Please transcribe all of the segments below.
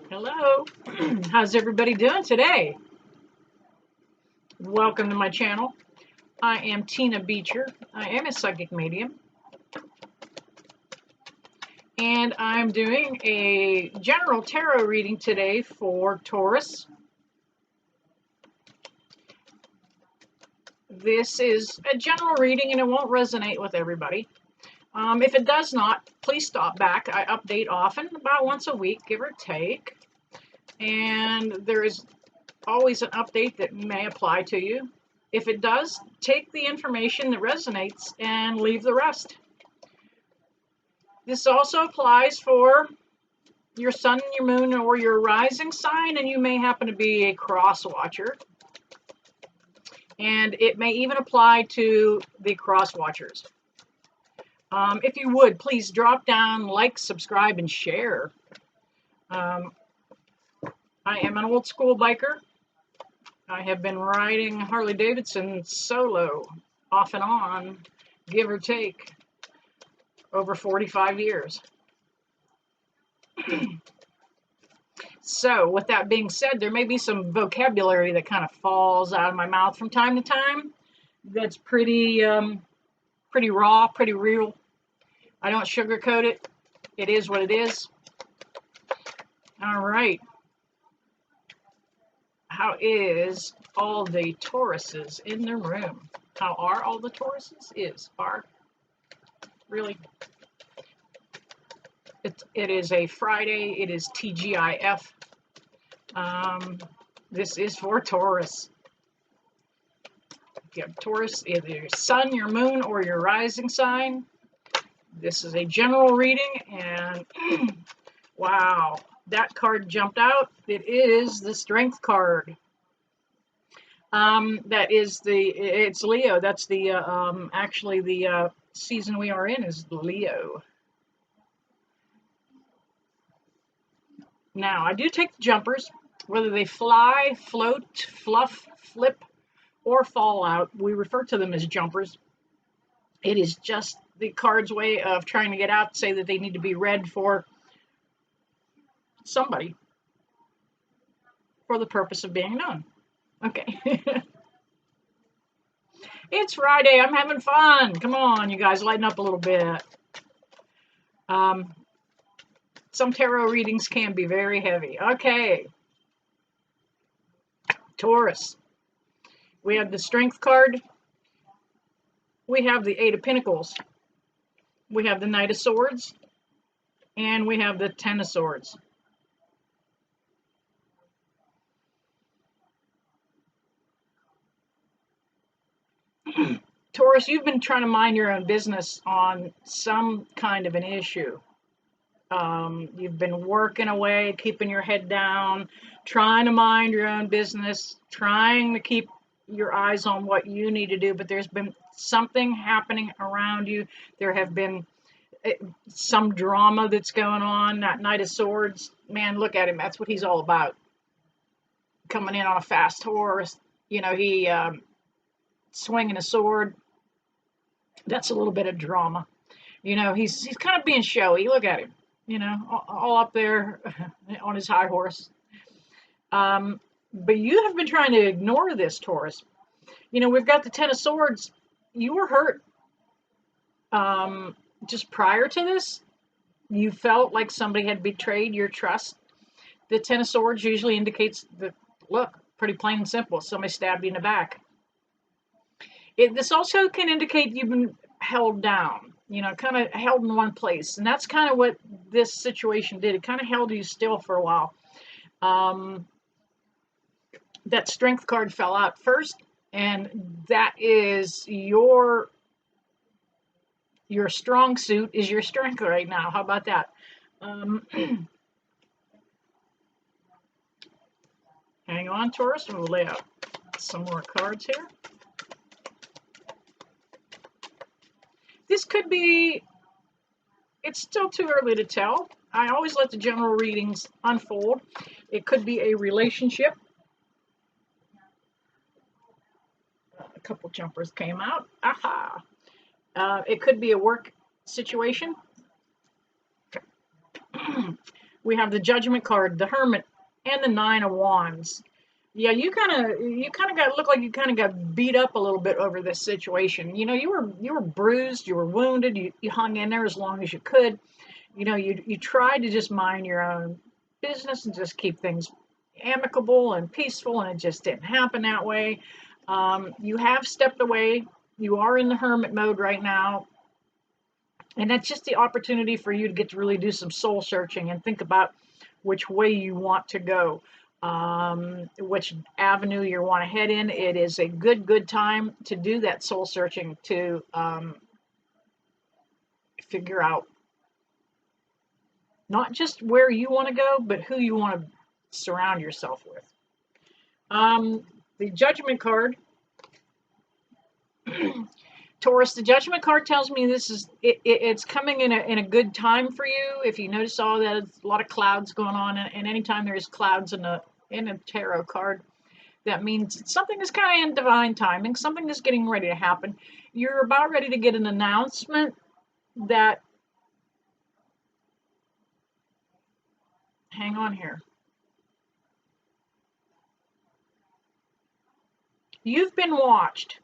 Hello, how's everybody doing today? Welcome to my channel. I am Tina Beecher. I am a psychic medium, and I'm doing a general tarot reading today for Taurus. This is a general reading and it won't resonate with everybody. If it does not, please stop back. I update often, about once a week, give or take, and there is always an update that may apply to you. If it does, take the information that resonates and leave the rest. This also applies for your sun and your moon or your rising sign, and you may happen to be a cross watcher. And it may even apply to the cross watchers. If you would, please drop down, like, subscribe, and share. I am an old school biker. I have been riding Harley Davidson solo, off and on, give or take, over 45 years. So, with that being said, there may be some vocabulary that kind of falls out of my mouth from time to time. That's pretty raw, pretty real. I don't sugarcoat it. It is what it is. All right. How is all the Tauruses in the room? How are all the Tauruses? Are. Really? It is a Friday. It is TGIF. This is for Taurus. If you have Taurus, either your sun, your moon, or your rising sign, this is a general reading, and wow, that card jumped out. It is the Strength card. It's Leo. That's actually the season we are in is Leo. Now, I do take the jumpers, whether they fly, float, fluff, flip, or fall out. We refer to them as jumpers. It is just the card's way of trying to get out, say that they need to be read for somebody for the purpose of being known. Okay. It's Friday. I'm having fun. Come on, you guys, lighten up a little bit. Some tarot readings can be very heavy. Okay. Taurus. We have the Strength card. We have the Eight of Pentacles. We have the Knight of Swords. And we have the Ten of Swords. Taurus, you've been trying to mind your own business on some kind of an issue. You've been working away, keeping your head down, trying to mind your own business, trying to keep your eyes on what you need to do, but there's been something happening around you. There have been some drama that's going on. That Knight of Swords, man, look at him. That's what he's all about. Coming in on a fast horse. You know, he swinging a sword. That's a little bit of drama. You know, he's kind of being showy. Look at him. You know, all up there on his high horse. But you have been trying to ignore this, Taurus. You know, we've got the Ten of Swords. You were hurt. Just prior to this, you felt like somebody had betrayed your trust. The Ten of Swords usually indicates that, look, pretty plain and simple, somebody stabbed you in the back. This also can indicate you've been held down, you know, kind of held in one place. And that's kind of what this situation did. It kind of held you still for a while. That Strength card fell out first, and that is your strong suit is your strength right now. How about that? Hang on, Taurus, and we'll lay out some more cards here. This could be, it's still too early to tell. I always let the general readings unfold. It could be a relationship. A couple jumpers came out. Aha. It could be a work situation. We have the Judgment card, the Hermit, and the Nine of Wands. Yeah, you kind of got look like you kind of got beat up a little bit over this situation. You know, you were bruised, you were wounded, you hung in there as long as you could. You know, you tried to just mind your own business and just keep things amicable and peaceful, and it just didn't happen that way. You have stepped away. You are in the hermit mode right now, and that's just the opportunity for you to get to really do some soul searching and think about which way you want to go, which avenue you want to head in. It is a good time to do that soul searching, to figure out not just where you want to go, but who you want to surround yourself with. The Judgment card, Taurus, the Judgment card tells me it's coming in a good time for you. If you notice all that, a lot of clouds going on, and anytime there's clouds in a tarot card, that means something is kind of in divine timing. Something is getting ready to happen. You're about ready to get an announcement that, hang on here. You've been watched.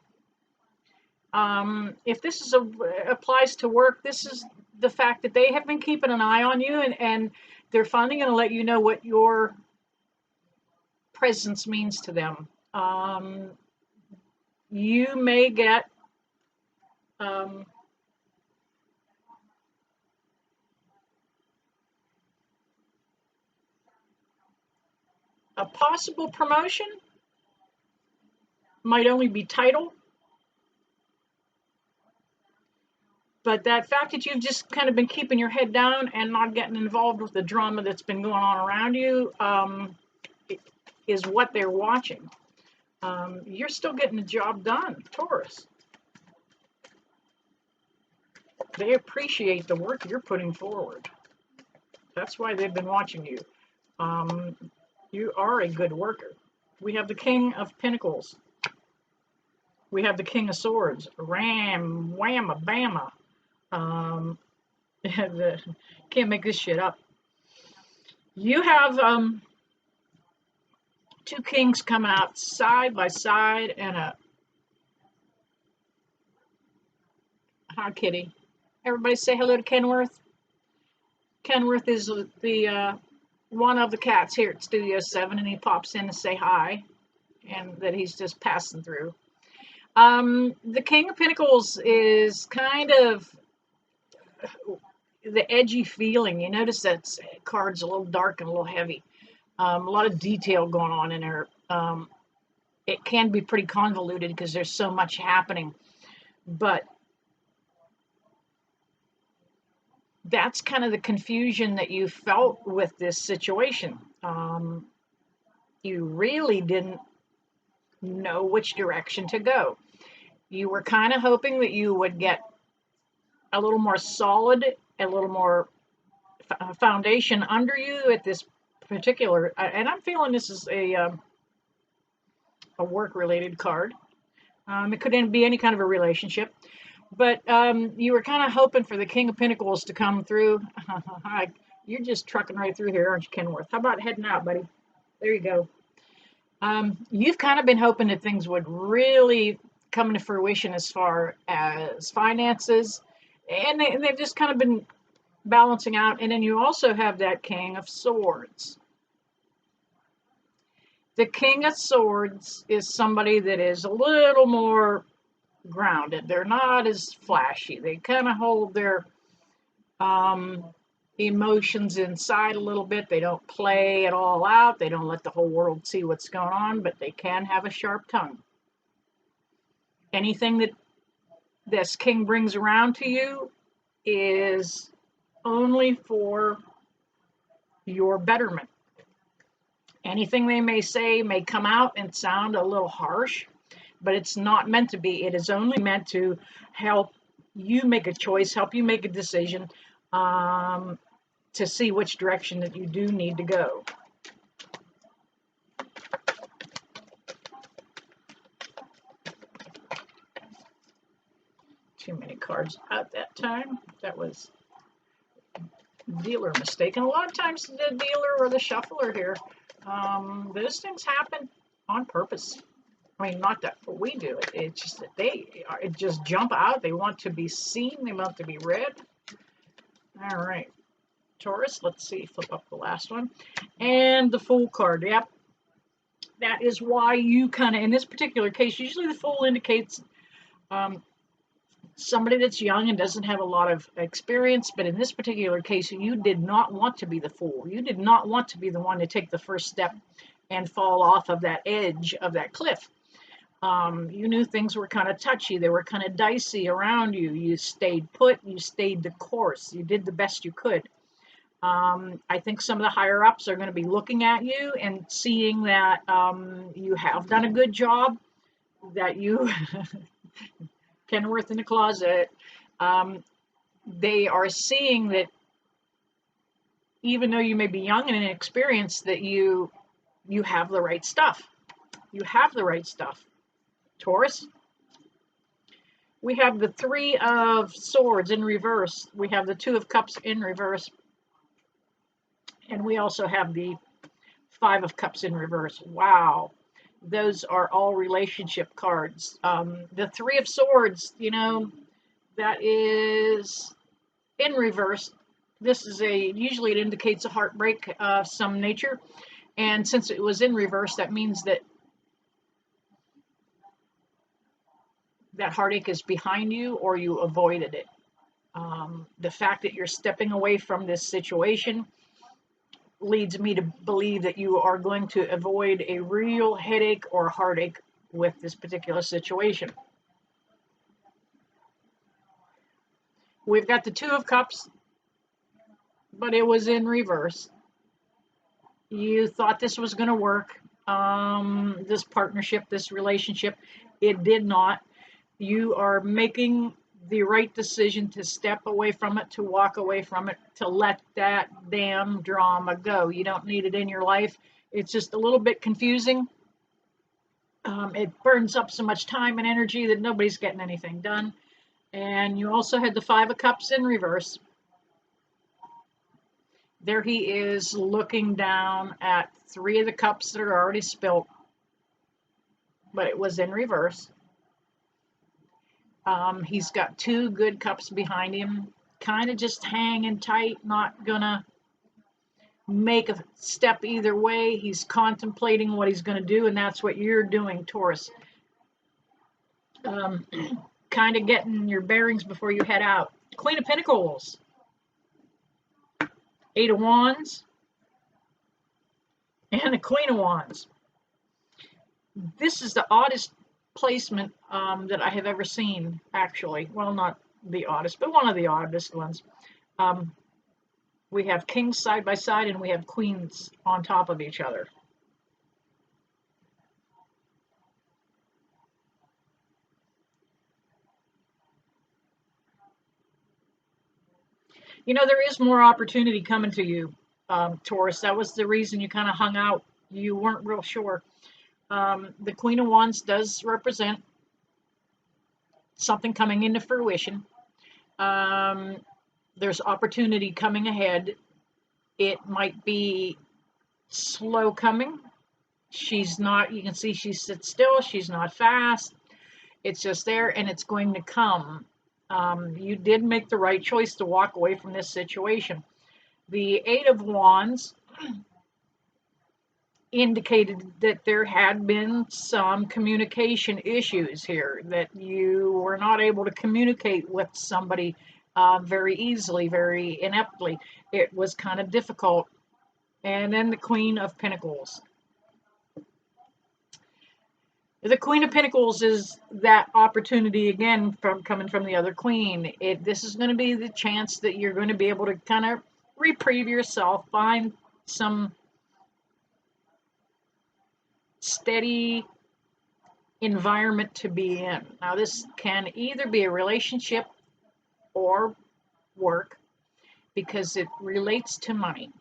If this applies to work, this is the fact that they have been keeping an eye on you, and they're finally going to let you know what your presence means to them. You may get a possible promotion. Might only be title. But that fact that you've just kind of been keeping your head down and not getting involved with the drama that's been going on around you is what they're watching. You're still getting the job done, Taurus. They appreciate the work you're putting forward. That's why they've been watching you. You are a good worker. We have the King of Pentacles. We have the King of Swords. Ram, whamma, bamma. Can't make this shit up. You have two kings coming out side by side, and hi, kitty. Everybody say hello to Kenworth. Kenworth is the one of the cats here at Studio 7, and he pops in to say hi, and that he's just passing through. The King of Pentacles is kind of the edgy feeling. You notice that card's a little dark and a little heavy. A lot of detail going on in there. It can be pretty convoluted because there's so much happening. But that's kind of the confusion that you felt with this situation. You really didn't know which direction to go. You were kind of hoping that you would get a little more solid, a little more foundation under you at this particular, and I'm feeling this is a work-related card. It could be any kind of a relationship, but you were kind of hoping for the King of Pentacles to come through. You're just trucking right through here, aren't you, Kenworth? How about heading out, buddy? There you go. You've kind of been hoping that things would really come to fruition as far as finances, and they've just kind of been balancing out. And then you also have that King of Swords. The King of Swords is somebody that is a little more grounded. They're not as flashy. They kind of hold their emotions inside a little bit. They don't play it all out. They don't let the whole world see what's going on, but they can have a sharp tongue. Anything that this king brings around to you is only for your betterment. Anything they may say may come out and sound a little harsh, but it's not meant to be. It is only meant to help you make a choice, help you make a decision, to see which direction that you do need to go. Too many cards at that time. That was Dealer mistaken. A lot of times the dealer or the shuffler here, those things happen on purpose. I mean, not that we do it. It's just that it just jump out. They want to be seen. They want to be read. All right, Taurus. Let's see. Flip up the last one, and the Fool card. Yep, that is why you kind of, in this particular case, usually the Fool indicates somebody that's young and doesn't have a lot of experience, but in this particular case, you did not want to be the fool. You did not want to be the one to take the first step and fall off of that edge of that cliff. You knew things were kind of touchy. They were kind of dicey around you. You stayed put. You stayed the course. You did the best you could. I think some of the higher ups are going to be looking at you and seeing that you have done a good job, that you Kenworth in the closet. They are seeing that even though you may be young and inexperienced, that you have the right stuff. You have the right stuff. Taurus. We have the Three of Swords in reverse. We have the Two of Cups in reverse. And we also have the Five of Cups in reverse. Wow. Those are all relationship cards. The Three of Swords, that is in reverse. This is usually it indicates a heartbreak of some nature. And since it was in reverse, that means that heartache is behind you or you avoided it. The fact that you're stepping away from this situation leads me to believe that you are going to avoid a real headache or heartache with this particular situation. We've got the Two of Cups, but it was in reverse. You thought this was going to work, this partnership, this relationship. It did not. You are making the right decision to step away from it, to walk away from it, to let that damn drama go. You don't need it in your life. It's just a little bit confusing. It burns up so much time and energy that nobody's getting anything done. And you also had the Five of Cups in reverse. There he is looking down at Three of the Cups that are already spilt, but it was in reverse. He's got two good cups behind him, kind of just hanging tight, not gonna make a step either way. He's contemplating what he's gonna do, and that's what you're doing, Taurus. Kind of getting your bearings before you head out. Queen of Pentacles, Eight of Wands, and the Queen of Wands. This is the oddest placement that I have ever seen, actually. Well, not the oddest, but one of the oddest ones. We have kings side by side and we have queens on top of each other. There is more opportunity coming to you, Taurus. That was the reason you kind of hung out. You weren't real sure. The Queen of Wands does represent something coming into fruition. There's opportunity coming ahead. It might be slow coming. She's not, you can see she sits still. She's not fast. It's just there and it's going to come. You did make the right choice to walk away from this situation. The Eight of Wands indicated that there had been some communication issues here, that you were not able to communicate with somebody very easily, very ineptly. It was kind of difficult. And then the Queen of Pentacles. The Queen of Pentacles is that opportunity again coming from the other queen. This is going to be the chance that you're going to be able to kind of reprieve yourself, find some steady environment to be in. Now, this can either be a relationship or work because it relates to money.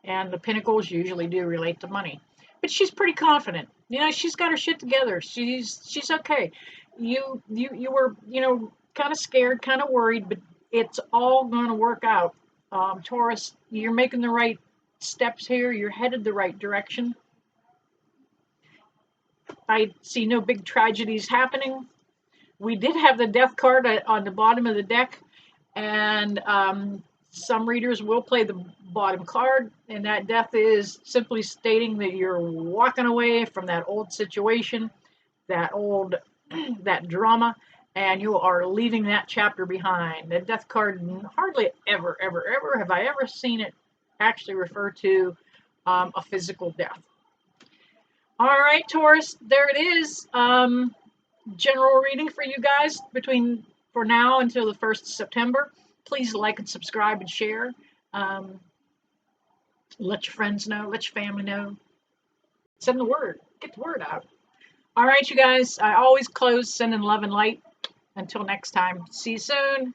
And the Pentacles usually do relate to money. But she's pretty confident. She's got her shit together. She's okay. You were, kind of scared, kind of worried, but It's all going to work out. Taurus, you're making the right steps here. You're headed the right direction. I see no big tragedies happening. We did have the death card on the bottom of the deck, and some readers will play the bottom card, and that death is simply stating that you're walking away from that old situation, that drama, and you are leaving that chapter behind. The death card, hardly ever, ever, ever have I ever seen it actually refer to a physical death. All right, Taurus, there it is. General reading for you guys for now until the 1st of September. Please like and subscribe and share. Let your friends know, let your family know. Send the word, get the word out. All right, you guys, I always close sending love and light. Until next time, see you soon.